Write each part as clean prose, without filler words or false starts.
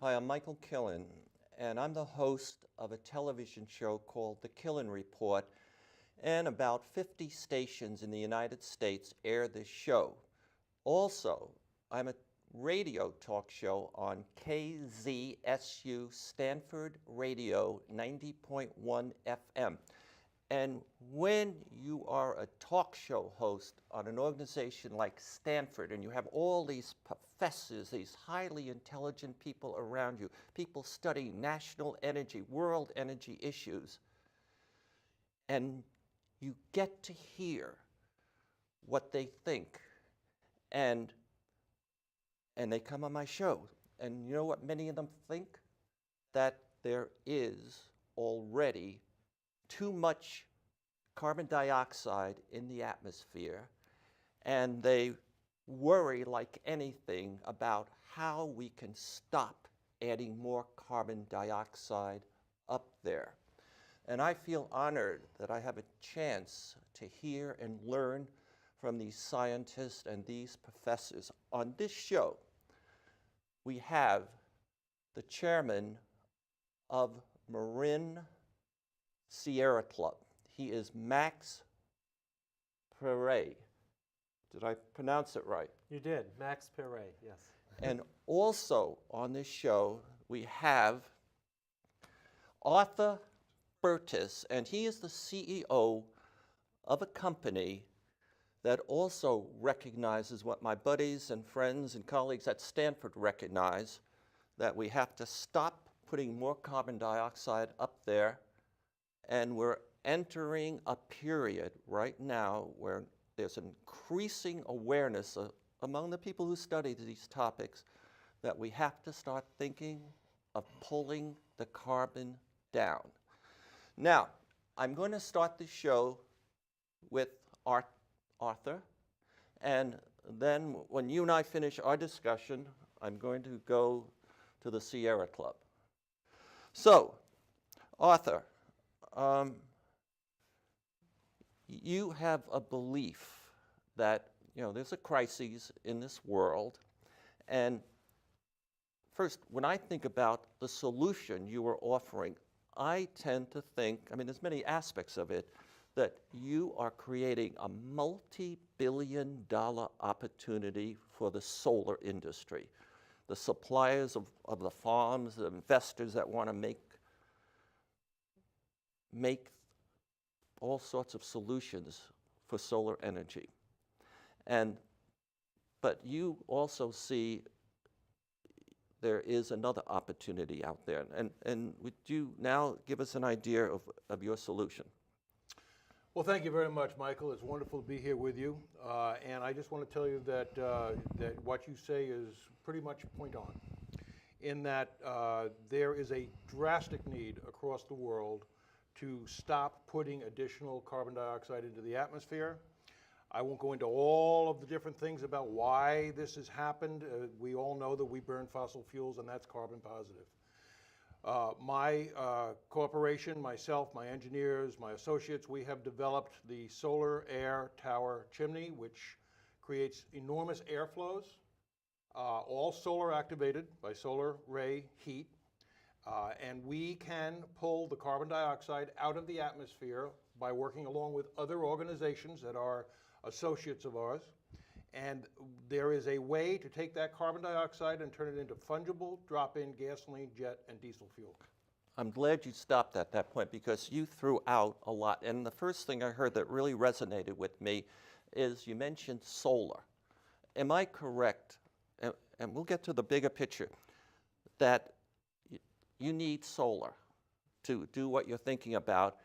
Hi, I'm Michael Killen, and I'm the host of a television show called The Killen Report, and about 50 stations in the United States air this show. Also, I'm a radio talk show on KZSU Stanford Radio 90.1 FM. And when you are a talk show host on an organization like Stanford, and you have all these professors, these highly intelligent people around you, people studying national energy, world energy issues, and you get to hear what they think, and they come on my show. And you know what many of them think? That there is already too much carbon dioxide in the atmosphere, and they worry like anything about how we can stop adding more carbon dioxide up there. And I feel honored that I have a chance to hear and learn from these scientists and these professors. On this show, we have the chairman of Marin Sierra Club. He is Max Perrey. Did I pronounce it right? You did, Max Perrey, yes. And also on this show, we have Arthur Burtist, and he is the CEO of a company that also recognizes what my buddies and friends and colleagues at Stanford recognize, that we have to stop putting more carbon dioxide up there, and we're entering a period right now where there's an increasing awareness among the people who study these topics that we have to start thinking of pulling the carbon down. Now, I'm going to start the show with Arthur, and then when you and I finish our discussion, I'm going to go to the Sierra Club. So, Arthur, you have a belief that, there's a crisis in this world, and first, when I think about the solution you are offering, I tend to think, there's many aspects of it, that you are creating a multi-billion-dollar opportunity for the solar industry. The suppliers of the farms, the investors that want to make all sorts of solutions for solar energy. But you also see there is another opportunity out there. And would you now give us an idea of your solution? Well, thank you very much, Michael. It's wonderful to be here with you. And I just want to tell you that, that what you say is pretty much point on, in that there is a drastic need across the world to stop putting additional carbon dioxide into the atmosphere. I won't go into all of the different things about why this has happened. We all know that we burn fossil fuels, and that's carbon positive. My corporation, myself, my engineers, my associates, we have developed the solar air tower chimney, which creates enormous airflows, all solar activated by solar ray heat. And we can pull the carbon dioxide out of the atmosphere by working along with other organizations that are associates of ours. And there is a way to take that carbon dioxide and turn it into fungible drop-in gasoline, jet, and diesel fuel. I'm glad you stopped at that point, because you threw out a lot. And the first thing I heard that really resonated with me is you mentioned solar. Am I correct, and we'll get to the bigger picture, that you need solar to do what you're thinking about,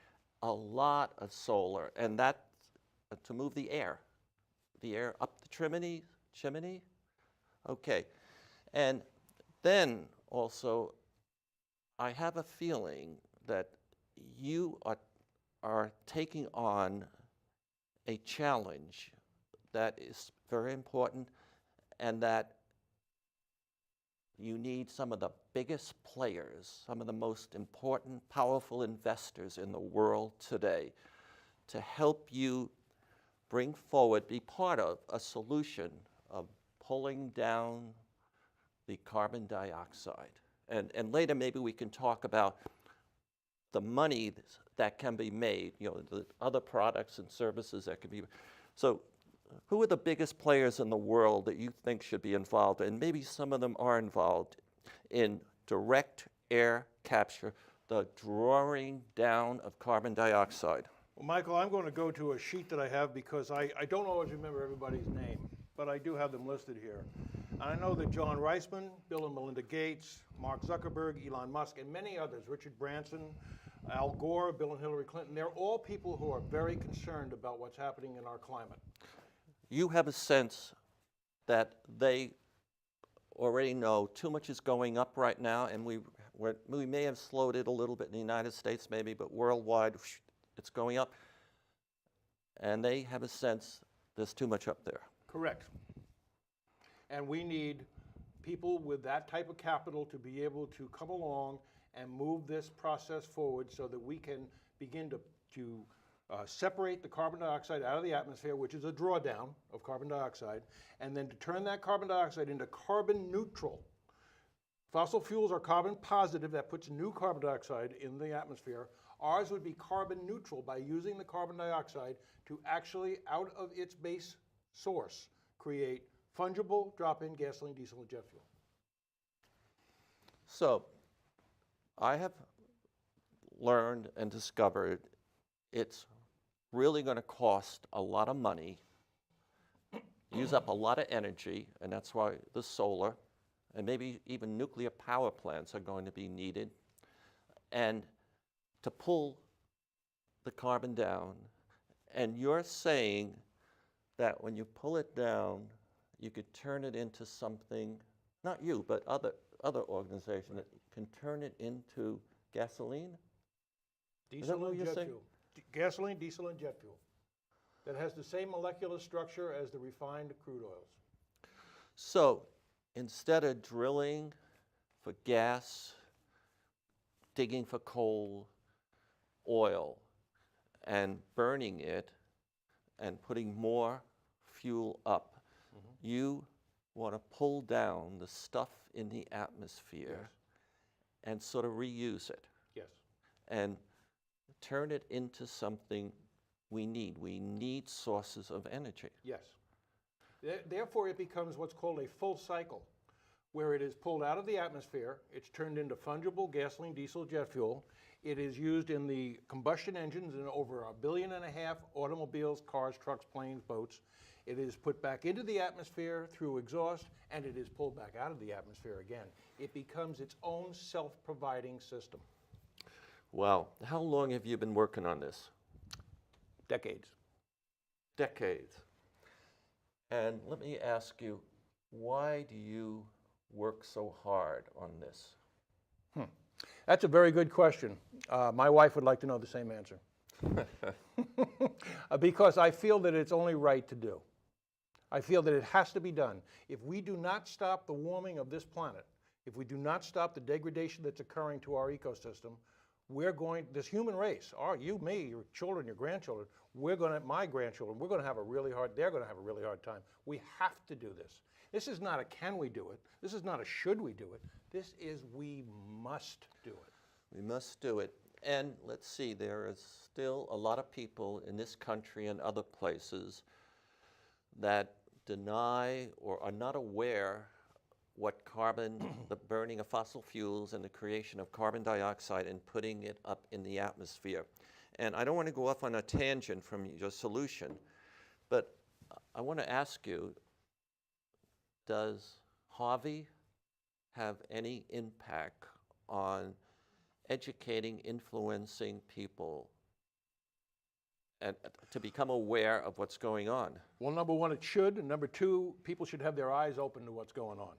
a lot of solar, and that to move the air up the chimney? Okay. And then also, I have a feeling that you are taking on a challenge that is very important, and that you need some of the biggest players, some of the most important, powerful investors in the world today to help you bring forward, be part of a solution of pulling down the carbon dioxide. And later maybe we can talk about the money that can be made, the other products and services that can be. So who are the biggest players in the world that you think should be involved, and maybe some of them are involved, in direct air capture, the drawing down of carbon dioxide? Well, Michael, I'm going to go to a sheet that I have because I don't always remember everybody's name, but I do have them listed here. And I know that John Reisman, Bill and Melinda Gates, Mark Zuckerberg, Elon Musk, and many others, Richard Branson, Al Gore, Bill and Hillary Clinton, they're all people who are very concerned about what's happening in our climate. You have a sense that they already know too much is going up right now, and we may have slowed it a little bit in the United States maybe, but worldwide it's going up, and they have a sense there's too much up there. Correct. And we need people with that type of capital to be able to come along and move this process forward so that we can begin to separate the carbon dioxide out of the atmosphere, which is a drawdown of carbon dioxide, and then to turn that carbon dioxide into carbon neutral. Fossil fuels are carbon positive, that puts new carbon dioxide in the atmosphere. Ours would be carbon neutral by using the carbon dioxide to actually, out of its base source, create fungible drop-in gasoline, diesel, and jet fuel. So I have learned and discovered it's really going to cost a lot of money, use up a lot of energy, and that's why the solar and maybe even nuclear power plants are going to be needed, and to pull the carbon down. And you're saying that when you pull it down, you could turn it into something, not you, but other organizations that can turn it into gasoline? Diesel and jet fuel. Gasoline, diesel, and jet fuel. That has the same molecular structure as the refined crude oils. So instead of drilling for gas, digging for coal, oil, and burning it and putting more fuel up, you want to pull down the stuff in the atmosphere and sort of reuse it. Yes. And turn it into something we need. We need sources of energy. Yes. Therefore, it becomes what's called a full cycle, where it is pulled out of the atmosphere, it's turned into fungible gasoline, diesel, jet fuel. It is used in the combustion engines in over 1.5 billion automobiles, cars, trucks, planes, boats. It is put back into the atmosphere through exhaust, and it is pulled back out of the atmosphere again. It becomes its own self-providing system. Wow. How long have you been working on this? Decades. Decades. And let me ask you, why do you work so hard on this? That's a very good question. My wife would like to know the same answer. Because I feel that it's only right to do. I feel that it has to be done. If we do not stop the warming of this planet, if we do not stop the degradation that's occurring to our ecosystem, this human race, you, me, your children, your grandchildren, my grandchildren, they're going to have a really hard time. We have to do this. This is not a can we do it. This is not a should we do it. This is we must do it. We must do it. And let's see, there is still a lot of people in this country and other places that deny or are not aware what the burning of fossil fuels and the creation of carbon dioxide and putting it up in the atmosphere. And I don't want to go off on a tangent from your solution, but I want to ask you, does Harvey have any impact on educating, influencing people and to become aware of what's going on? Well, number one, it should, and number two, people should have their eyes open to what's going on.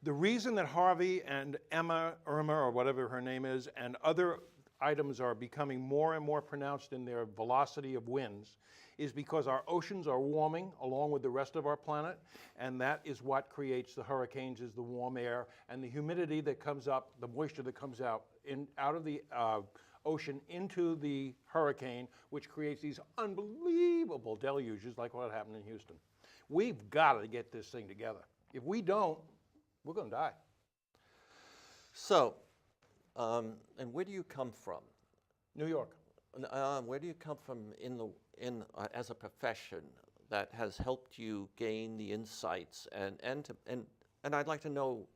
The reason that Harvey and Irma, or whatever her name is, and other items are becoming more and more pronounced in their velocity of winds is because our oceans are warming along with the rest of our planet, and that is what creates the hurricanes, is the warm air and the humidity that comes up, the moisture that comes out of the ocean into the hurricane, which creates these unbelievable deluges like what happened in Houston. We've got to get this thing together. If we don't, we're going to die. So, and where do you come from? New York. Where do you come from as a profession that has helped you gain the insights and I'd like to know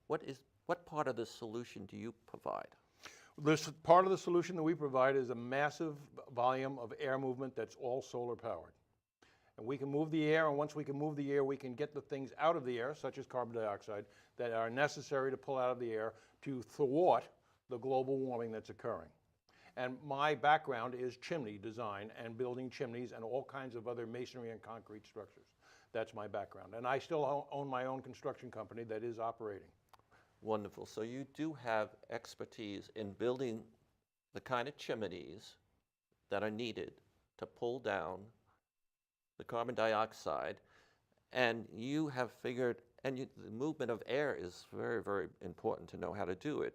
what part of the solution do you provide? This part of the solution that we provide is a massive volume of air movement that's all solar powered. And we can move the air, and once we can move the air, we can get the things out of the air, such as carbon dioxide, that are necessary to pull out of the air to thwart the global warming that's occurring. And my background is chimney design and building chimneys and all kinds of other masonry and concrete structures. That's my background. And I still own my own construction company that is operating. Wonderful. So you do have expertise in building the kind of chimneys that are needed to pull down the carbon dioxide, and you have figured, and the movement of air is very, very important to know how to do it.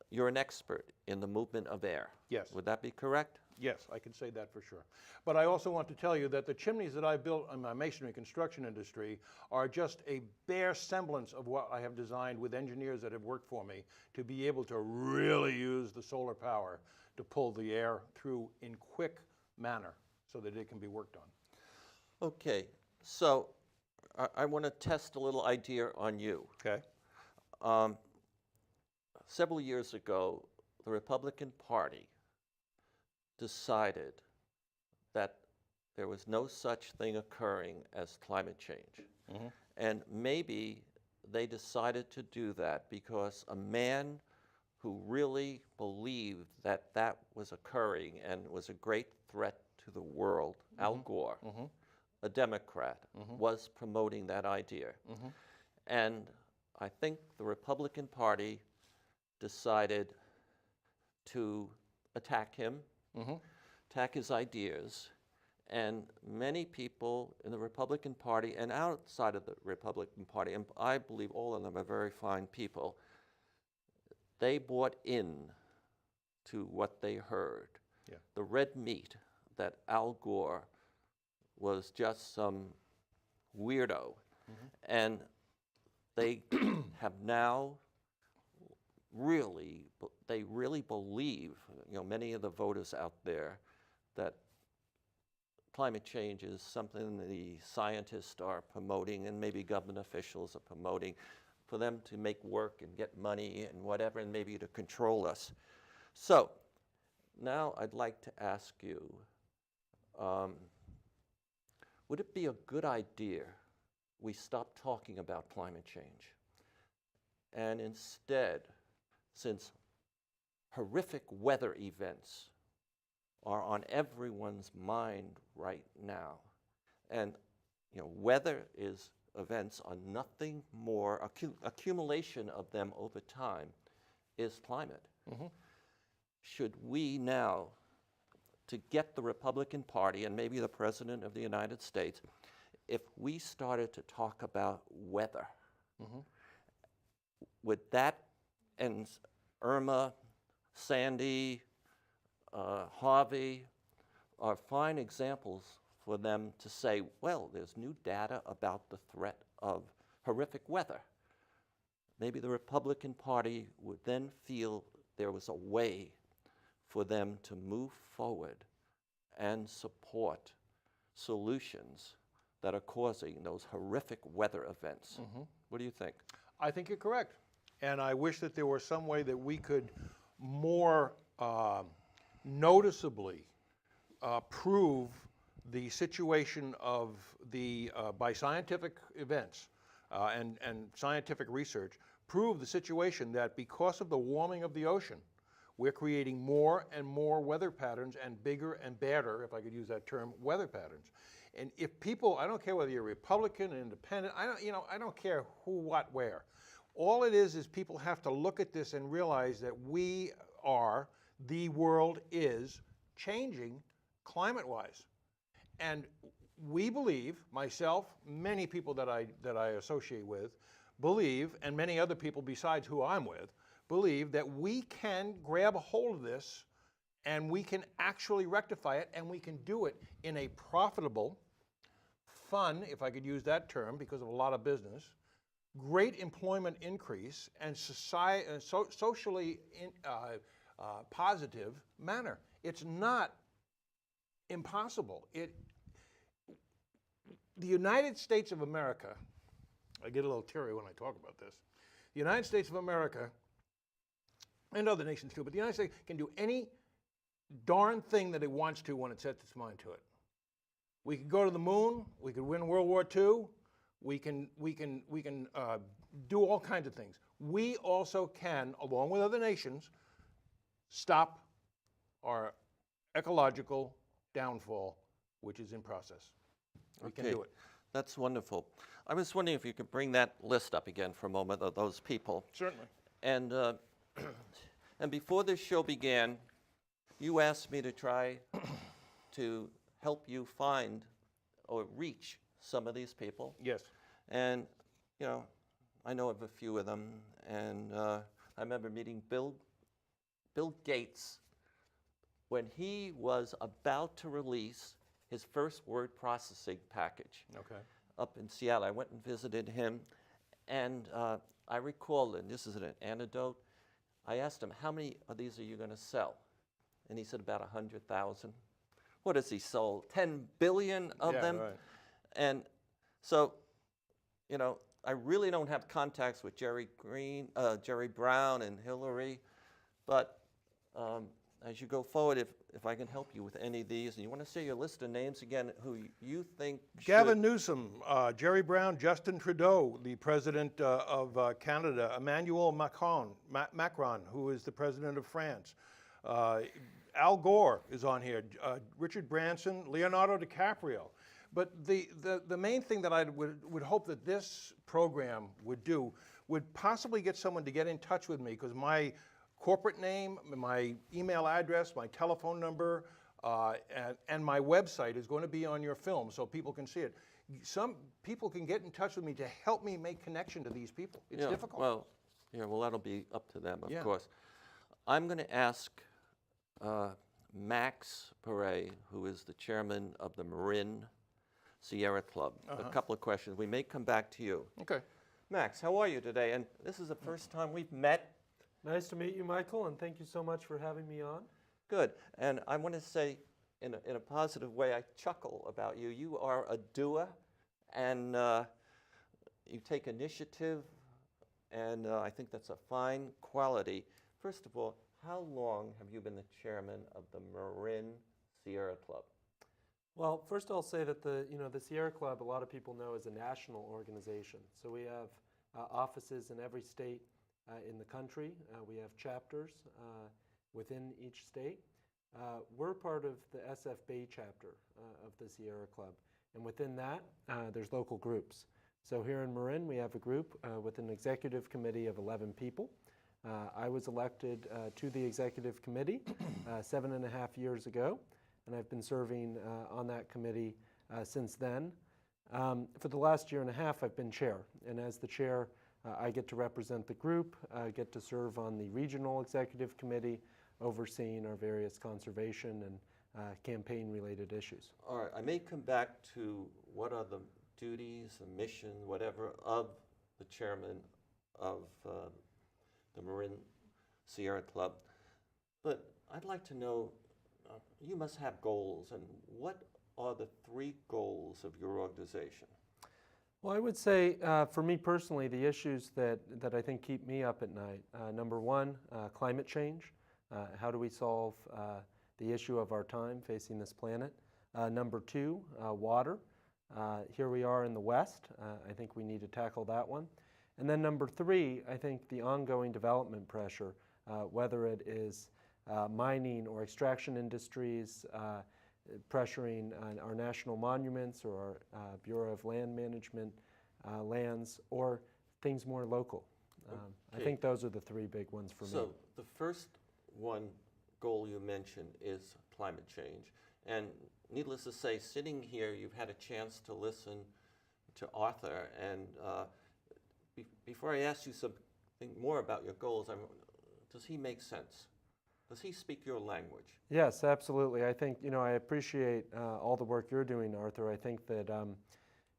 You're an expert in the movement of air. Yes. Would that be correct? Yes, I can say that for sure. But I also want to tell you that the chimneys that I built in my masonry construction industry are just a bare semblance of what I have designed with engineers that have worked for me to be able to really use the solar power to pull the air through in quick manner so that it can be worked on. Okay, so I want to test a little idea on you. Okay. Several years ago, the Republican Party decided that there was no such thing occurring as climate change. Mm-hmm. And maybe they decided to do that because a man who really believed that that was occurring and was a great threat to the world, mm-hmm. Al Gore, mm-hmm. a Democrat, mm-hmm. was promoting that idea. Mm-hmm. And I think the Republican Party decided to attack him, mm-hmm. attack his ideas, and many people in the Republican Party and outside of the Republican Party, and I believe all of them are very fine people, they bought in to what they heard. Yeah. The red meat that Al Gore was just some weirdo. Mm-hmm. And they have now they really believe, many of the voters out there, that climate change is something the scientists are promoting and maybe government officials are promoting for them to make work and get money and whatever, and maybe to control us. So now I'd like to ask you, would it be a good idea we stop talking about climate change and instead, since horrific weather events are on everyone's mind right now, and weather events are nothing more, accumulation of them over time is climate. Mm-hmm. Should we now, to get the Republican Party and maybe the President of the United States, if we started to talk about weather, mm-hmm. would that, and Irma, Sandy, Harvey are fine examples for them to say, well, there's new data about the threat of horrific weather. Maybe the Republican Party would then feel there was a way for them to move forward and support solutions that are causing those horrific weather events. Mm-hmm. What do you think? I think you're correct. And I wish that there were some way that we could more noticeably prove the situation of by scientific events and scientific research, prove the situation that because of the warming of the ocean, we're creating more and more weather patterns and bigger and badder, if I could use that term, weather patterns. And if people, I don't care whether you're Republican, Independent, I don't care who, what, where. All it is people have to look at this and realize that the world is changing climate-wise. And we believe, myself, many people that I associate with, believe, and many other people besides who I'm with, believe that we can grab a hold of this and we can actually rectify it, and we can do it in a profitable, fun, if I could use that term because of a lot of business, great employment increase and socially positive manner. It's not impossible. The United States of America, I get a little teary when I talk about this. The United States of America, and other nations too, but the United States can do any darn thing that it wants to when it sets its mind to it. We could go to the moon. We could win World War II. We can do all kinds of things. We also can, along with other nations, stop our ecological downfall, which is in process. We can do it. That's wonderful. I was wondering if you could bring that list up again for a moment of those people. Certainly. And and before this show began, you asked me to try to help you find or reach some of these people. Yes. And, you know, I know of a few of them. And I remember meeting Bill Gates when he was about to release his first word processing package. Okay. Up in Seattle. I went and visited him. And I recall, and this is an anecdote, I asked him, how many of these are you going to sell? And he said about 100,000. What has he sold? 10 billion of them? Right. And so, you know, I really don't have contacts with Jerry Brown and Hillary, but as you go forward, if I can help you with any of these, and you want to say your list of names again, who you think Gavin Newsom, Jerry Brown, Justin Trudeau, the president of Canada, Emmanuel Macron, who is the president of France. Al Gore is on here, Richard Branson, Leonardo DiCaprio. But the main thing that I would hope that this program would do would possibly get someone to get in touch with me, because my corporate name, my email address, my telephone number, and my website is going to be on your film so people can see it. Some people can get in touch with me to help me make connection to these people. It's difficult. Well, that'll be up to them, of course. I'm going to ask Max Perrey, who is the chairman of the Marin Sierra Club, a couple of questions. We may come back to you. Okay. Max, how are you today? And this is the first time we've met. Nice to meet you, Michael, and thank you so much for having me on. Good. And I want to say, in a positive way, I chuckle about you. You are a doer, and you take initiative, and I think that's a fine quality. First of all, how long have you been the chairman of the Marin Sierra Club? Well, first I'll say that the Sierra Club, a lot of people know, is a national organization. So we have offices in every state in the country. We have chapters within each state. We're part of the SF Bay chapter of the Sierra Club. And within that, there's local groups. So here in Marin, we have a group with an executive committee of 11 people. I was elected to the executive committee 7.5 years ago, and I've been serving on that committee since then. For the last 1.5 years, I've been chair, and as the chair, I get to represent the group, get to serve on the regional executive committee, overseeing our various conservation and campaign-related issues. All right, I may come back to what are the duties, the mission, whatever, of the chairman of the Marin Sierra Club. But I'd like to know, you must have goals, and what are the 3 goals of your organization? Well, I would say, for me personally, the issues that I think keep me up at night, number 1, climate change. How do we solve the issue of our time facing this planet? Number 2, water. Here we are in the West. I think we need to tackle that one. And then number 3, I think the ongoing development pressure, whether it is mining or extraction industries, pressuring our national monuments or our Bureau of Land Management lands, or things more local. I think those are the 3 big ones for me. So the first goal you mentioned is climate change. And needless to say, sitting here, you've had a chance to listen to Arthur. And before I ask you something more about your goals, does he make sense? Does he speak your language? Yes, absolutely. I think, I appreciate all the work you're doing, Arthur. I think that,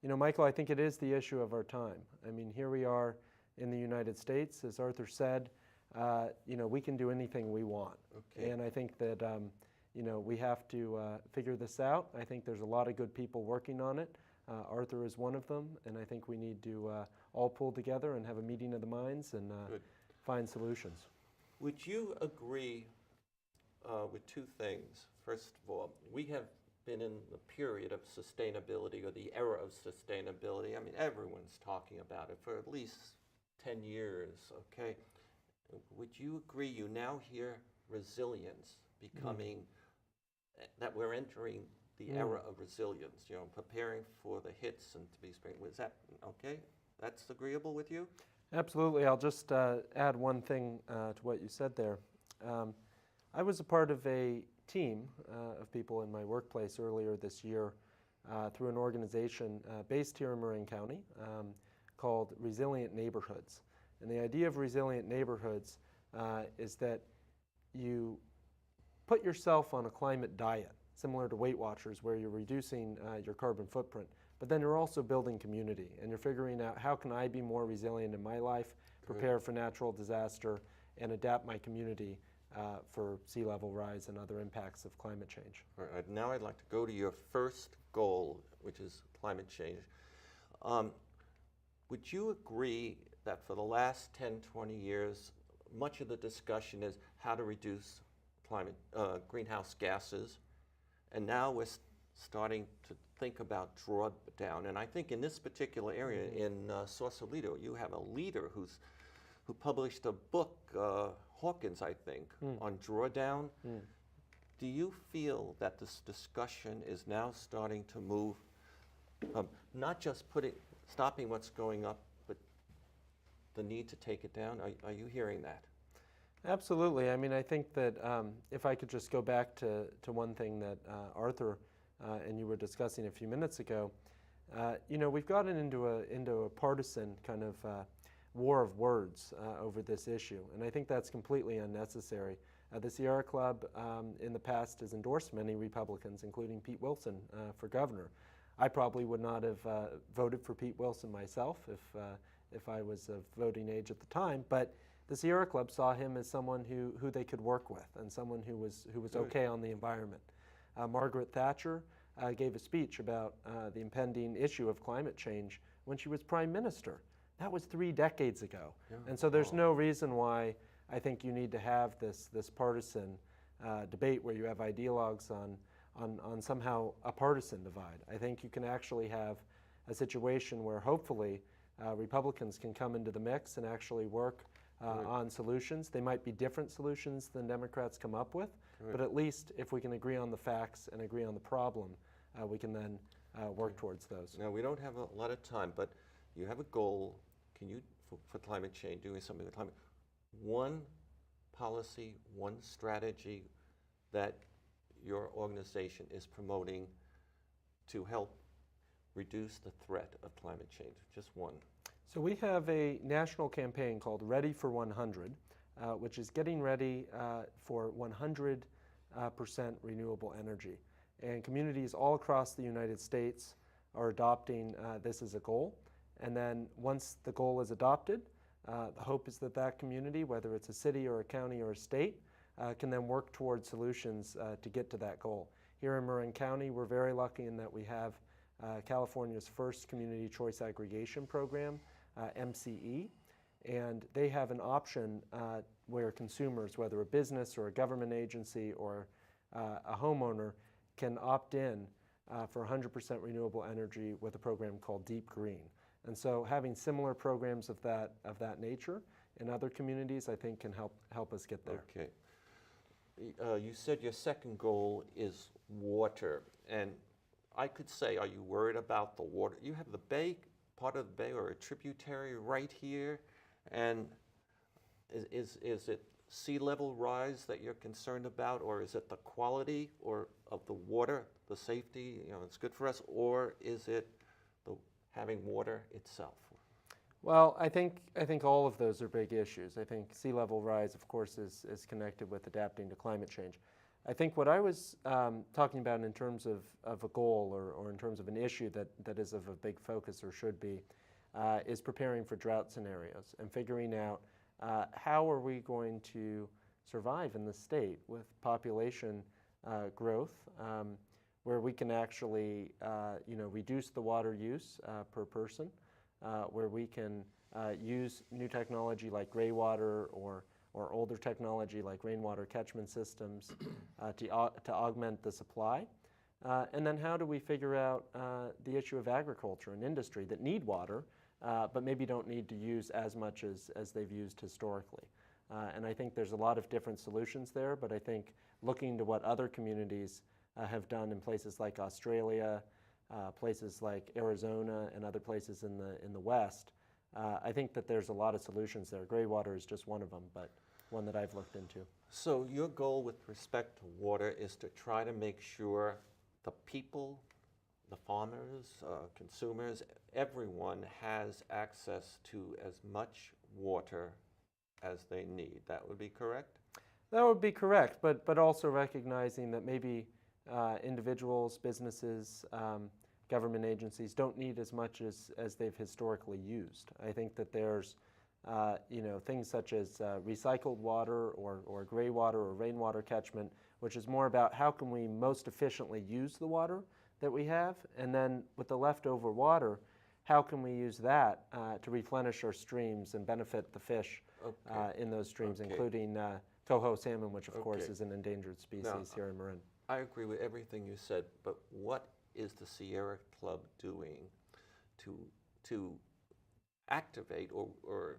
You know, Michael, I think it is the issue of our time. I mean, here we are in the United States, as Arthur said, you know, we can do anything we want. Okay. And I think that, you know, we have to figure this out. I think there's a lot of good people working on it. Arthur is one of them, and I think we need to all pull together and have a meeting of the minds and find solutions. Would you agree with two things? First of all, we have been in the period of sustainability, or the era of sustainability. I mean, everyone's talking about it for at least 10 years, okay? Would you agree you now hear resilience becoming, that we're entering the era of resilience, you know, preparing for the hits and to be spring? Was that okay? That's agreeable with you? Absolutely. I'll just add one thing to what you said there. I was a part of a team of people in my workplace earlier this year through an organization based here in Marin County called Resilient Neighborhoods. And the idea of resilient neighborhoods is that you put yourself on a climate diet, similar to Weight Watchers, where you're reducing your carbon footprint, but then you're also building community, and you're figuring out how can I be more resilient in my life, prepare for natural disaster, and adapt my community for sea level rise and other impacts of climate change. All right, now I'd like to go to your first goal, which is climate change. Would you agree that for the last 10, 20 years, much of the discussion is how to reduce climate greenhouse gases, and now we're starting to think about drawdown? And I think in this particular area, in Sausalito, you have a leader who published a book, Hawkins, I think, on drawdown. Do you feel that this discussion is now starting to move, not just stopping what's going up, but the need to take it down? Are you hearing that? Absolutely. I mean, I think that if I could just go back to one thing that Arthur and you were discussing a few minutes ago, you know, we've gotten into a partisan kind of war of words over this issue, and I think that's completely unnecessary. The Sierra Club in the past has endorsed many Republicans, including Pete Wilson, for governor. I probably would not have voted for Pete Wilson myself if I was of voting age at the time, but the Sierra Club saw him as someone who they could work with and someone who was okay on the environment. Margaret Thatcher gave a speech about the impending issue of climate change when she was prime minister. That was 3 decades ago. Yeah. And so there's no reason why I think you need to have this partisan debate where you have ideologues on somehow a partisan divide. I think you can actually have a situation where hopefully Republicans can come into the mix and actually work on solutions. They might be different solutions than Democrats come up with, but at least if we can agree on the facts and agree on the problem, we can then work towards those. Now, we don't have a lot of time, but you have a goal. Can you, for climate change, doing something with climate, one policy, one strategy that your organization is promoting to help reduce the threat of climate change? Just one. So we have a national campaign called Ready for 100, which is getting ready for 100% renewable energy. And communities all across the United States are adopting this as a goal. And then once the goal is adopted, the hope is that that community, whether it's a city or a county or a state, can then work towards solutions to get to that goal. Here in Marin County, we're very lucky in that we have California's first community choice aggregation program, MCE, and they have an option where consumers, whether a business or a government agency or a homeowner, can opt in for 100% renewable energy with a program called Deep Green. And so having similar programs of that nature in other communities, I think, can help us get there. Okay. You said your second goal is water, and I could say, are you worried about the water? You have the bay, part of the bay, or a tributary right here, and is it sea level rise that you're concerned about, or is it the quality of the water, the safety, you know, it's good for us, or is it having water itself? Well, I think all of those are big issues. I think sea level rise, of course, is connected with adapting to climate change. I think what I was talking about in terms of a goal or in terms of an issue that is of a big focus or should be is preparing for drought scenarios and figuring out how are we going to survive in the state with population growth where we can actually reduce the water use per person, where we can use new technology like gray water or older technology like rainwater catchment systems to augment the supply. And then how do we figure out the issue of agriculture and industry that need water, but maybe don't need to use as much as they've used historically. And I think there's a lot of different solutions there, but I think looking to what other communities have done in places like Australia, places like Arizona, and other places in the West, I think that there's a lot of solutions there. Gray water is just one of them, but one that I've looked into. So your goal with respect to water is to try to make sure the people, the farmers, consumers, everyone has access to as much water as they need. That would be correct? That would be correct, but also recognizing that maybe individuals, businesses, government agencies don't need as much as they've historically used. I think that there's things such as recycled water or gray water or rainwater catchment, which is more about how can we most efficiently use the water that we have, and then with the leftover water, how can we use that to replenish our streams and benefit the fish in those streams, including coho salmon, which of course is an endangered species here in Marin. I agree with everything you said, but what is the Sierra Club doing to activate or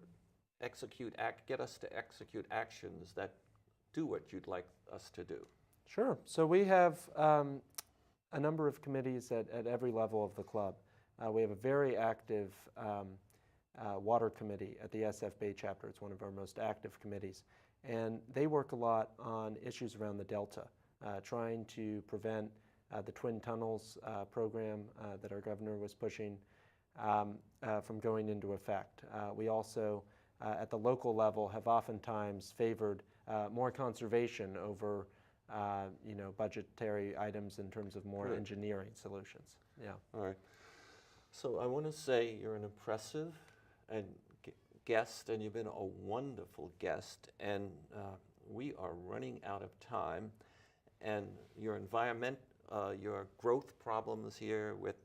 get us to execute actions that do what you'd like us to do? Sure. So we have a number of committees at every level of the club. We have a very active water committee at the SF Bay chapter. It's one of our most active committees. And they work a lot on issues around the Delta, trying to prevent the Twin Tunnels program that our governor was pushing from going into effect. We also, at the local level, have oftentimes favored more conservation over budgetary items in terms of more engineering solutions. Yeah. All right. So I want to say you're an impressive and guest, and you've been a wonderful guest, and we are running out of time. And your your growth problems here with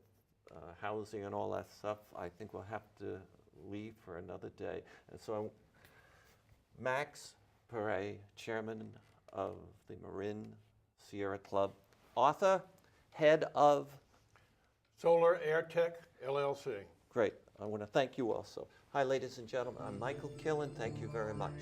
housing and all that stuff, I think we'll have to leave for another day. And so Max Perrey, chairman of the Marin Sierra Club. Arthur, head of Solar Air Tech, LLC. Great. I want to thank you also. Hi, ladies and gentlemen. I'm Michael Killen. Thank you very much.